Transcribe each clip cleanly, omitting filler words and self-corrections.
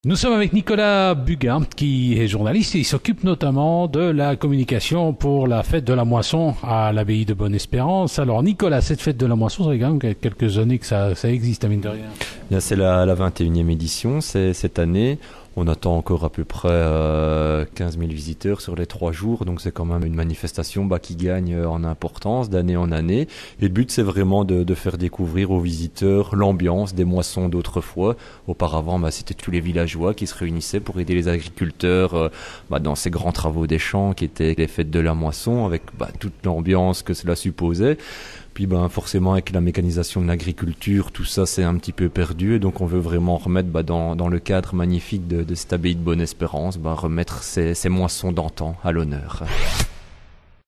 Nous sommes avec Nicolas Buguin, qui est journaliste et il s'occupe notamment de la communication pour la fête de la moisson à l'abbaye de Bonne-Espérance. Alors Nicolas, cette fête de la moisson, ça fait quand même quelques années que ça existe, à mine de rien. Bien, c'est la 21e édition, c'est cette année. On attend encore à peu près 15 000 visiteurs sur les 3 jours, donc c'est quand même une manifestation qui gagne en importance d'année en année. Et le but, c'est vraiment de faire découvrir aux visiteurs l'ambiance des moissons d'autrefois. Auparavant, c'était tous les villageois qui se réunissaient pour aider les agriculteurs dans ces grands travaux des champs qui étaient les fêtes de la moisson, avec toute l'ambiance que cela supposait. Puis forcément avec la mécanisation de l'agriculture, tout ça c'est un petit peu perdu et donc on veut vraiment remettre dans le cadre magnifique de cette abbaye de Bonne-Espérance, remettre ces moissons d'antan à l'honneur.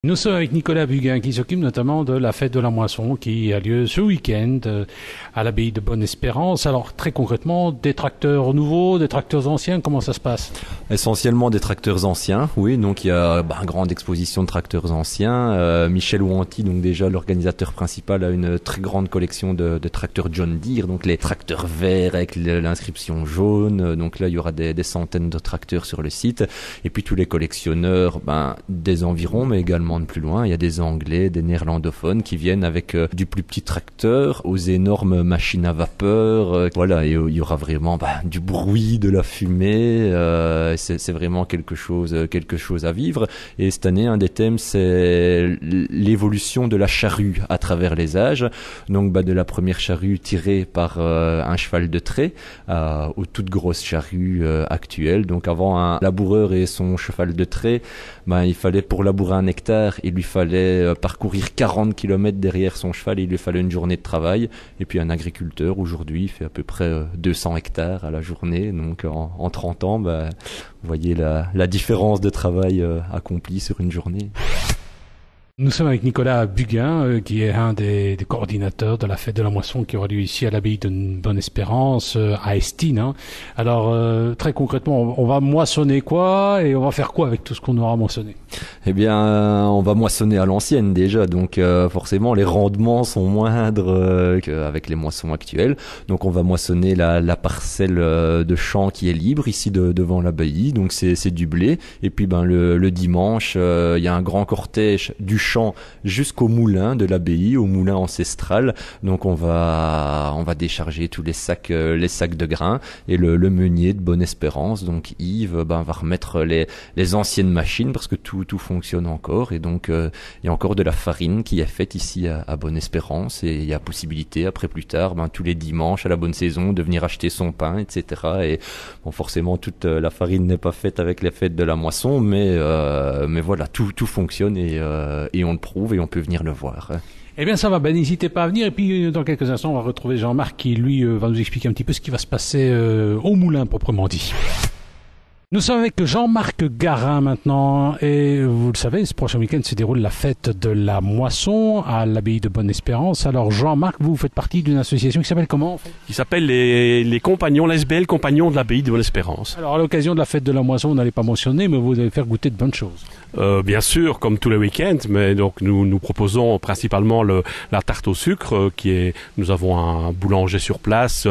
Nous sommes avec Nicolas Buguin qui s'occupe notamment de la fête de la moisson qui a lieu ce week-end à l'abbaye de Bonne-Espérance. Alors très concrètement, des tracteurs nouveaux, des tracteurs anciens, comment ça se passe? Essentiellement des tracteurs anciens, oui, donc il y a une grande exposition de tracteurs anciens. Michel Ouanti, donc déjà l'organisateur principal, a une très grande collection de tracteurs John Deere, donc les tracteurs verts avec l'inscription jaune. Donc là il y aura des centaines de tracteurs sur le site. Et puis tous les collectionneurs des environs, mais également de plus loin, il y a des Anglais, des néerlandophones qui viennent avec du plus petit tracteur aux énormes machines à vapeur. Voilà, et il y aura vraiment du bruit, de la fumée. C'est vraiment quelque chose à vivre. Et cette année, un des thèmes, c'est l'évolution de la charrue à travers les âges. Donc de la première charrue tirée par un cheval de trait aux toutes grosses charrues actuelles. Donc avant, un laboureur et son cheval de trait, il fallait pour labourer un hectare, il lui fallait parcourir 40 km derrière son cheval et il lui fallait une journée de travail. Et puis un agriculteur aujourd'hui fait à peu près 200 hectares à la journée. Donc en 30 ans, vous voyez la différence de travail accompli sur une journée. Nous sommes avec Nicolas Buguin, qui est un des coordinateurs de la fête de la moisson qui aura lieu ici à l'abbaye de Bonne-Espérance, à Estine. Alors, très concrètement, on va moissonner quoi et on va faire quoi avec tout ce qu'on aura moissonné? Eh bien, on va moissonner à l'ancienne déjà, donc forcément les rendements sont moindres qu'avec les moissons actuelles. Donc on va moissonner la parcelle de champ qui est libre ici devant l'abbaye, donc c'est du blé. Et puis le dimanche, il y a un grand cortège du champ jusqu'au moulin de l'abbaye, au moulin ancestral. Donc on va décharger tous les sacs de grains et le meunier de Bonne-Espérance, donc Yves, va remettre les anciennes machines parce que tout fonctionne encore et donc il y a encore de la farine qui est faite ici à Bonne-Espérance et il y a possibilité après plus tard tous les dimanches à la bonne saison de venir acheter son pain, etc. Et forcément toute la farine n'est pas faite avec les fêtes de la moisson, mais voilà, tout fonctionne et on le prouve et on peut venir le voir. Eh bien ça va, n'hésitez pas à venir et puis dans quelques instants on va retrouver Jean-Marc qui lui va nous expliquer un petit peu ce qui va se passer au moulin proprement dit. Nous sommes avec Jean-Marc Garin maintenant et vous le savez, ce prochain week-end se déroule la fête de la moisson à l'abbaye de Bonne-Espérance. Alors Jean-Marc, vous faites partie d'une association qui s'appelle comment en fait? Qui s'appelle les compagnons, l'ASBL Compagnons de l'abbaye de Bonne-Espérance. Alors à l'occasion de la fête de la moisson, on n'allait pas mentionner, mais vous allez faire goûter de bonnes choses. Bien sûr, comme tous les week-ends, mais donc nous proposons principalement la tarte au sucre nous avons un boulanger sur place,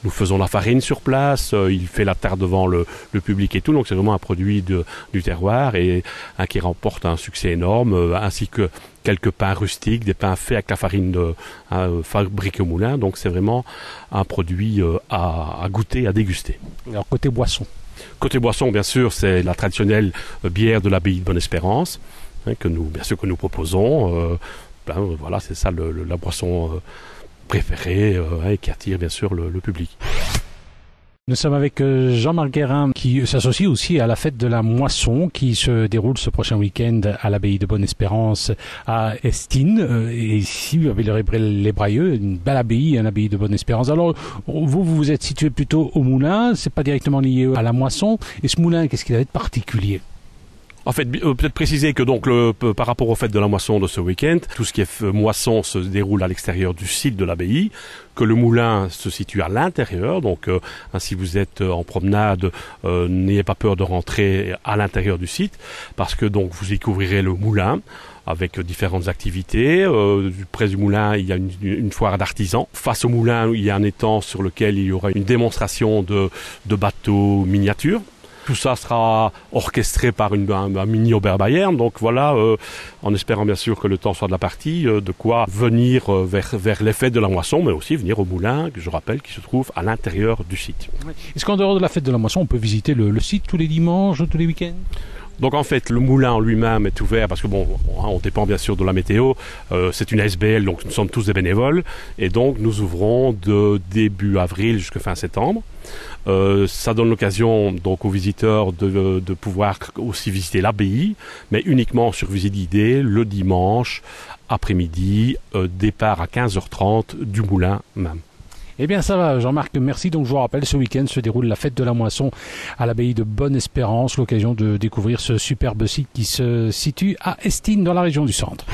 nous faisons la farine sur place, il fait la tarte devant le public et tout, donc c'est vraiment un produit du terroir et qui remporte un succès énorme, ainsi que quelques pains rustiques, des pains faits avec la farine fabriquée au moulin, donc c'est vraiment un produit à goûter, à déguster. Alors côté boisson? Côté boisson, bien sûr, c'est la traditionnelle bière de l'abbaye de Bonne-Espérance, que nous proposons. Voilà, c'est ça la boisson préférée et qui attire bien sûr le public. Nous sommes avec Jean-Marc Guérin qui s'associe aussi à la fête de la moisson qui se déroule ce prochain week-end à l'abbaye de Bonne-Espérance à Estine. Et ici, vous avez les Brayeux, une belle abbaye, une abbaye de Bonne-Espérance. Alors, vous êtes situé plutôt au moulin, c'est pas directement lié à la moisson. Et ce moulin, qu'est-ce qu'il a de particulier? En fait, peut-être préciser que donc par rapport aux fêtes de la moisson de ce week-end, tout ce qui est moisson se déroule à l'extérieur du site de l'abbaye, que le moulin se situe à l'intérieur. Donc, si vous êtes en promenade, n'ayez pas peur de rentrer à l'intérieur du site, parce que donc vous y découvrirez le moulin. avec différentes activités. Près du moulin, il y a une foire d'artisans. Face au moulin, il y a un étang sur lequel il y aura une démonstration de bateaux miniatures. Tout ça sera orchestré par un mini Oberbayern. Donc voilà, en espérant bien sûr que le temps soit de la partie, de quoi venir vers les fêtes de la moisson, mais aussi venir au moulin, que je rappelle, qui se trouve à l'intérieur du site. Est-ce qu'en dehors de la fête de la moisson, on peut visiter le site tous les dimanches, tous les week-ends ? Donc en fait, le moulin en lui-même est ouvert parce que bon, on dépend bien sûr de la météo. C'est une SBL, donc nous sommes tous des bénévoles. Et donc nous ouvrons de début avril jusqu'à fin septembre. Ça donne l'occasion donc aux visiteurs de pouvoir aussi visiter l'abbaye, mais uniquement sur visite guidée le dimanche après-midi, départ à 15h30 du moulin même. Eh bien ça va Jean-Marc, merci. Donc je vous rappelle, ce week-end se déroule la fête de la moisson à l'abbaye de Bonne-Espérance, l'occasion de découvrir ce superbe site qui se situe à Estine dans la région du Centre.